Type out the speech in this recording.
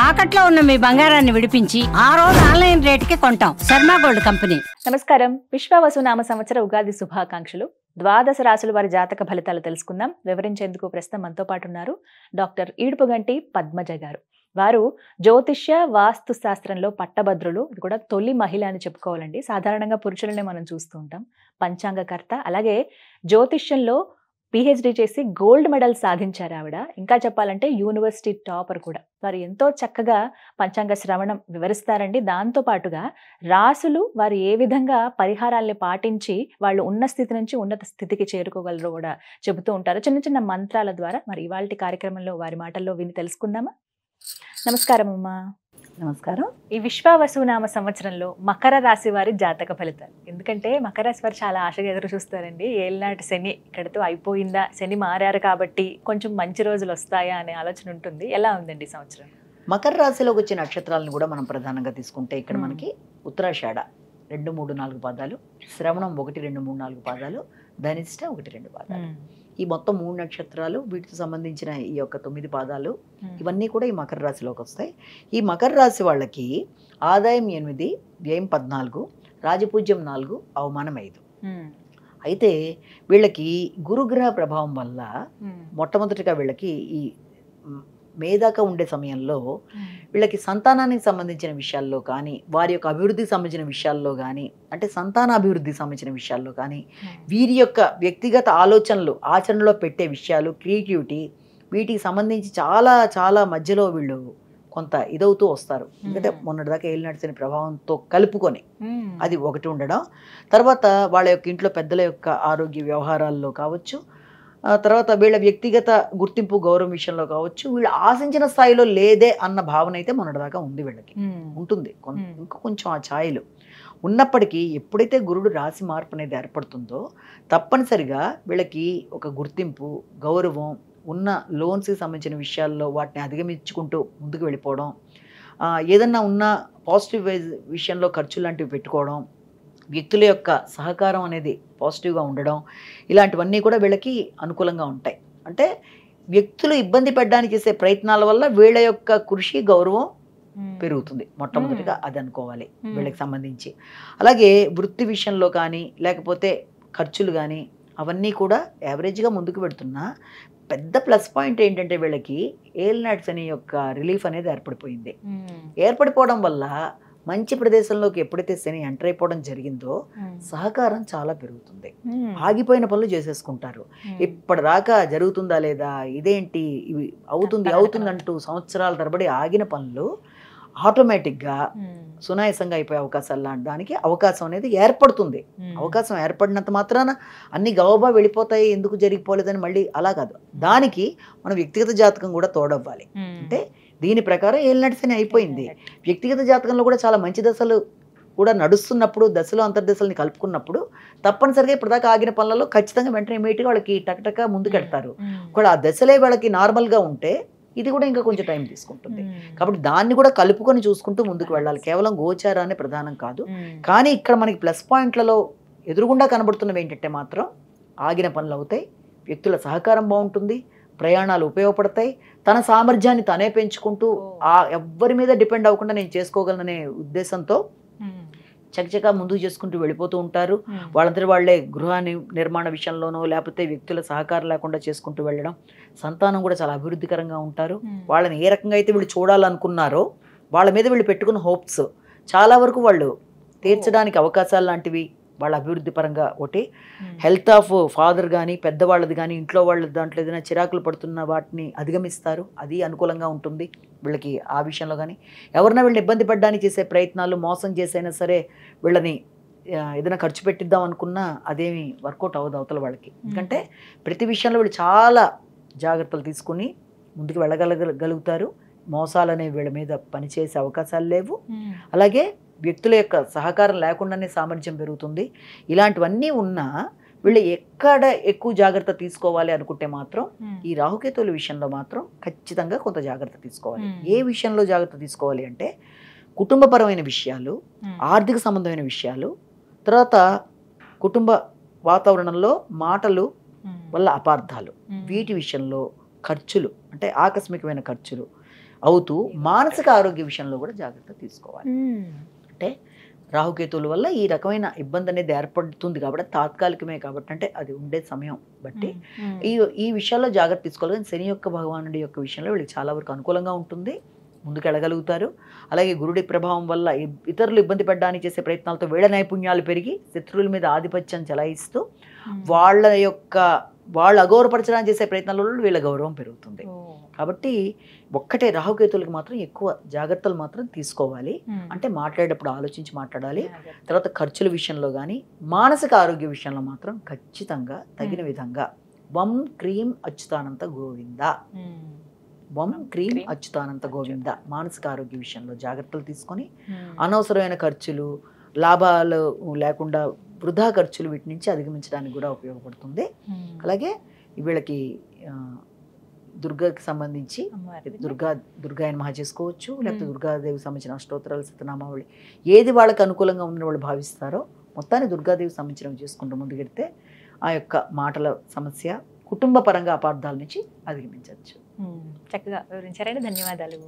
తాకట్లో ఉన్న మీ బంగారాన్ని విడిపించి ఆ రోజు ఆన్లైన్ రేటుకి కొంటాం. Sharma gold company. నమస్కారం. విశ్వావసునామ సంవత్సర ఉగాది శుభాకాంక్షలు. ద్వాదశ రాశుల వారి జాతక ఫలితాలు తెలుసుకుందాం. వివరించేందుకు ప్రస్తుతం మనతో పాటు ఉన్నారు డాక్టర్ ఈడుపుగంటి పద్మజ గారు. వారు జ్యోతిష్య వాస్తు శాస్త్రంలో పట్టభద్రులు. ఇది కూడా తొలి మహిళ అని చెప్పుకోవాలండి. సాధారణంగా పురుషులనే మనం చూస్తూ ఉంటాం. పంచాంగకర్త, అలాగే జ్యోతిష్యంలో పిహెచ్డి చేసి గోల్డ్ మెడల్ సాధించారు ఆవిడ. ఇంకా చెప్పాలంటే యూనివర్సిటీ టాపర్ కూడా. వారు ఎంతో చక్కగా పంచాంగ శ్రవణం వివరిస్తారండి. దాంతో పాటుగా రాసులు వారు ఏ విధంగా పరిహారాల్ని పాటించి వాళ్ళు ఉన్న స్థితి నుంచి ఉన్నత స్థితికి చేరుకోగలరో కూడా చెబుతూ ఉంటారు చిన్న చిన్న మంత్రాల ద్వారా. మరి ఇవాళ కార్యక్రమంలో వారి మాటల్లో విని తెలుసుకుందామా? నమస్కారం అమ్మా. నమస్కారం. ఈ విశ్వావసునామ సంవత్సరంలో మకర రాశి వారి జాతక ఫలితాలు. ఎందుకంటే మకర రాశి వారు చాలా ఆశగా ఎదురు చూస్తారండి. ఏళ్ళనాటి శని ఇక్కడితో అయిపోయిందా, శని మారారు కాబట్టి కొంచెం మంచి రోజులు వస్తాయా అనే ఆలోచన ఉంటుంది. ఎలా ఉందండి ఈ సంవత్సరం? మకర రాశిలోకి వచ్చే నక్షత్రాలను కూడా మనం ప్రధానంగా తీసుకుంటే ఇక్కడ మనకి ఉత్తరాషాఢ 2, 3, 4 పాదాలు, శ్రవణం 1, 2, 3, 4 పాదాలు, ధనిష్ట 1, 2 పాదాలు. ఈ మొత్తం 3 నక్షత్రాలు, వీటికి సంబంధించిన ఈ యొక్క 9 పాదాలు, ఇవన్నీ కూడా ఈ మకర రాశిలోకి వస్తాయి. ఈ మకర రాశి వాళ్ళకి ఆదాయం 8, వ్యయం 14, రాజపూజ్యం 4, అవమానం 5. అయితే వీళ్ళకి గురుగ్రహ ప్రభావం వల్ల మొట్టమొదటిగా వీళ్ళకి ఈ మే దాకా ఉండే సమయంలో వీళ్ళకి సంతానానికి సంబంధించిన విషయాల్లో కానీ, వారి యొక్క అభివృద్ధికి సంబంధించిన విషయాల్లో కానీ, అంటే సంతాన అభివృద్ధికి సంబంధించిన విషయాల్లో కానీ, వీరి యొక్క వ్యక్తిగత ఆలోచనలు ఆచరణలో పెట్టే విషయాలు, క్రియేటివిటీ, వీటికి సంబంధించి చాలా చాలా మధ్యలో వీళ్ళు కొంత ఇదవుతూ వస్తారు. ఎందుకంటే మొన్నటిదాకా ఏలినాటి ప్రభావంతో కలుపుకొని అది ఒకటి ఉండడం, తర్వాత వాళ్ళ యొక్క ఇంట్లో పెద్దల యొక్క ఆరోగ్య వ్యవహారాల్లో కావచ్చు, తర్వాత వీళ్ళ వ్యక్తిగత గుర్తింపు గౌరవం విషయంలో కావచ్చు, వీళ్ళు ఆశించిన స్థాయిలో లేదే అన్న భావన అయితే మొన్నటిదాకా ఉంది. వీళ్ళకి ఉంటుంది ఇంకా కొంచెం ఆ ఛాయలు ఉన్నప్పటికీ, ఎప్పుడైతే గురుడు రాశి మార్పు అనేది ఏర్పడుతుందో తప్పనిసరిగా వీళ్ళకి ఒక గుర్తింపు, గౌరవం, ఉన్న లోన్స్కి సంబంధించిన విషయాల్లో వాటిని అధిగమించుకుంటూ ముందుకు వెళ్ళిపోవడం, ఏదన్నా ఉన్న పాజిటివ్ విషయంలో ఖర్చు లాంటివి పెట్టుకోవడం, వ్యక్తుల యొక్క సహకారం అనేది పాజిటివ్గా ఉండడం, ఇలాంటివన్నీ కూడా వీళ్ళకి అనుకూలంగా ఉంటాయి. అంటే వ్యక్తులు ఇబ్బంది పెట్టడానికి చేసే ప్రయత్నాల వల్ల వీళ్ళ యొక్క కృషి, గౌరవం పెరుగుతుంది. మొట్టమొదటిగా అది అనుకోవాలి వీళ్ళకి సంబంధించి. అలాగే వృత్తి విషయంలో కానీ, లేకపోతే ఖర్చులు కానీ, అవన్నీ కూడా యావరేజ్గా ముందుకు పెడుతున్నా పెద్ద ప్లస్ పాయింట్ ఏంటంటే వీళ్ళకి ఏలినాటి శని యొక్క రిలీఫ్ అనేది ఏర్పడిపోయింది. ఏర్పడిపోవడం వల్ల మంచి ప్రదేశంలోకి ఎప్పుడైతే శని ఎంటర్ అయిపోవడం జరిగిందో సహకారం చాలా పెరుగుతుంది. ఆగిపోయిన పనులు చేసేసుకుంటారు. ఇప్పటిదాకా జరుగుతుందా లేదా, ఇదేంటి, ఇవి అవుతుంది అంటూ సంవత్సరాల తరబడి ఆగిన పనులు ఆటోమేటిక్గా సునాయాసంగా అయిపోయే అవకాశాలు లాంటి దానికి అవకాశం అనేది ఏర్పడుతుంది. అవకాశం ఏర్పడినంత మాత్రాన అన్ని గవబా వెళ్ళిపోతాయి, ఎందుకు జరిగిపోలేదని మళ్ళీ అలా కాదు. దానికి మన వ్యక్తిగత జాతకం కూడా తోడవ్వాలి. అంటే దీని ప్రకారం ఏలినాటి శని అయిపోయింది. వ్యక్తిగత జాతకంలో కూడా చాలా మంచి దశలు కూడా నడుస్తున్నప్పుడు, దశలో అంతర్దశల్ని కలుపుకున్నప్పుడు తప్పనిసరిగా ఇప్పటిదాకా ఆగిన పనులలో ఖచ్చితంగా వెంటనే ఇమీడియట్గా వాళ్ళకి టకటక ముందుకెడతారు. కూడా ఆ దశలే వాళ్ళకి నార్మల్గా ఉంటే ఇది కూడా ఇంకా కొంచెం టైం తీసుకుంటుంది. కాబట్టి దాన్ని కూడా కలుపుకొని చూసుకుంటూ ముందుకు వెళ్ళాలి. కేవలం గోచారాన్ని ప్రధానం కాదు. కానీ ఇక్కడ మనకి ప్లస్ పాయింట్లలో ఎదురుగుండా కనబడుతున్నవి ఏంటంటే మాత్రం ఆగిన పనులు అవుతాయి, వ్యక్తుల సహకారం బాగుంటుంది, ప్రయాణాలు ఉపయోగపడతాయి, తన సామర్థ్యాన్ని తనే పెంచుకుంటూ ఎవ్వరి మీద డిపెండ్ అవ్వకుండా నేను చేసుకోగలననే ఉద్దేశంతో చకచకా ముందుకు చేసుకుంటూ వెళ్ళిపోతూ ఉంటారు. వాళ్ళందరూ వాళ్ళే గృహ నిర్మాణ విషయంలోనో లేకపోతే వ్యక్తుల సహకారం లేకుండా చేసుకుంటూ వెళ్ళడం, సంతానం కూడా చాలా అభివృద్ధికరంగా ఉంటారు. వాళ్ళని ఏ రకంగా అయితే వీళ్ళు చూడాలనుకున్నారో వాళ్ళ మీద వీళ్ళు పెట్టుకున్న హోప్స్ చాలా వరకు వాళ్ళు తీర్చడానికి అవకాశాలు లాంటివి వాళ్ళ అభివృద్ధి పరంగా. ఒకటి హెల్త్ ఆఫ్ ఫాదర్ కానీ, పెద్దవాళ్ళది కానీ, ఇంట్లో వాళ్ళ దాంట్లో ఏదైనా చిరాకులు పడుతున్న వాటిని అధిగమిస్తారు, అది అనుకూలంగా ఉంటుంది వీళ్ళకి. ఆ విషయంలో కానీ ఎవరైనా వీళ్ళని ఇబ్బంది పడడానికి చేసే ప్రయత్నాలు, మోసం చేసైనా సరే వీళ్ళని ఏదైనా ఖర్చు పెట్టిద్దాం అనుకున్నా అదేమి వర్కౌట్ అవ్వదు అవతల వాళ్ళకి. ఎందుకంటే ప్రతి విషయంలో వీళ్ళు చాలా జాగ్రత్తలు తీసుకుని ముందుకు వెళ్ళగలుగుతారు. మోసాలనే వీళ్ళ మీద పనిచేసే అవకాశాలు లేవు. అలాగే వ్యక్తుల యొక్క సహకారం లేకుండానే సామర్థ్యం పెరుగుతుంది. ఇలాంటివన్నీ ఉన్నా వీళ్ళు ఎక్కడ ఎక్కువ జాగ్రత్త తీసుకోవాలి అనుకుంటే మాత్రం ఈ రాహుకేతువుల విషయంలో మాత్రం ఖచ్చితంగా కొంత జాగ్రత్త తీసుకోవాలి. ఏ విషయంలో జాగ్రత్త తీసుకోవాలి అంటే కుటుంబపరమైన విషయాలు, ఆర్థిక సంబంధమైన విషయాలు, తర్వాత కుటుంబ వాతావరణంలో మాటలు వల్ల అపార్థాలు, వీటి విషయంలో ఖర్చులు, అంటే ఆకస్మికమైన ఖర్చులు, అవుతూ మానసిక ఆరోగ్య విషయంలో కూడా జాగ్రత్త తీసుకోవాలి. అంటే రాహుకేతువుల వల్ల ఈ రకమైన ఇబ్బంది అనేది ఏర్పడుతుంది కాబట్టి తాత్కాలికమే కాబట్టి, అంటే అది ఉండే సమయం బట్టి ఈ విషయాల్లో జాగ్రత్త తీసుకోవాలి. కానీ శని యొక్క భగవానుడి యొక్క విషయంలో వీళ్ళకి చాలా వరకు అనుకూలంగా ఉంటుంది, ముందుకెళ్ళగలుగుతారు. అలాగే గురుడి ప్రభావం వల్ల ఇతరులు ఇబ్బంది పడడానికి చేసే ప్రయత్నాలతో వీళ్ళ నైపుణ్యాలు పెరిగి శత్రువుల మీద ఆధిపత్యం చెలాయిస్తూ వాళ్ళు అగౌరవపరచడానికి చేసే ప్రయత్నాల వల్ల వీళ్ళ గౌరవం పెరుగుతుంది. కాబట్టి ఒక్కటే రాహుకేతువులకు మాత్రం ఎక్కువ జాగ్రత్తలు మాత్రం తీసుకోవాలి. అంటే మాట్లాడేటప్పుడు ఆలోచించి మాట్లాడాలి. తర్వాత ఖర్చుల విషయంలో కానీ మానసిక ఆరోగ్య విషయంలో మాత్రం ఖచ్చితంగా తగిన విధంగా వం క్రీం అచ్యుతానంత గోవింద, వం క్రీం అచ్యుతానంత గోవింద మానసిక ఆరోగ్య విషయంలో జాగ్రత్తలు తీసుకొని అనవసరమైన ఖర్చులు, లాభాలు లేకుండా వృధా ఖర్చులు వీటి నుంచి అధిగమించడానికి కూడా ఉపయోగపడుతుంది. అలాగే వీళ్ళకి దుర్గాకి సంబంధించి దుర్గాయన మహా చేసుకోవచ్చు, లేకపోతే దుర్గాదేవికి సంబంధించిన అష్టోత్తరాలు, సతనామావళి ఏది వాళ్ళకి అనుకూలంగా ఉందని వాళ్ళు భావిస్తారో మొత్తాన్ని దుర్గాదేవికి సంబంధించినవి చేసుకుంటూ ముందుకెడితే ఆ యొక్క మాటల సమస్య, కుటుంబ పరంగా అపార్థాల నుంచి అధిగమించవచ్చు. చక్కగా వివరించారండి. ధన్యవాదాలు.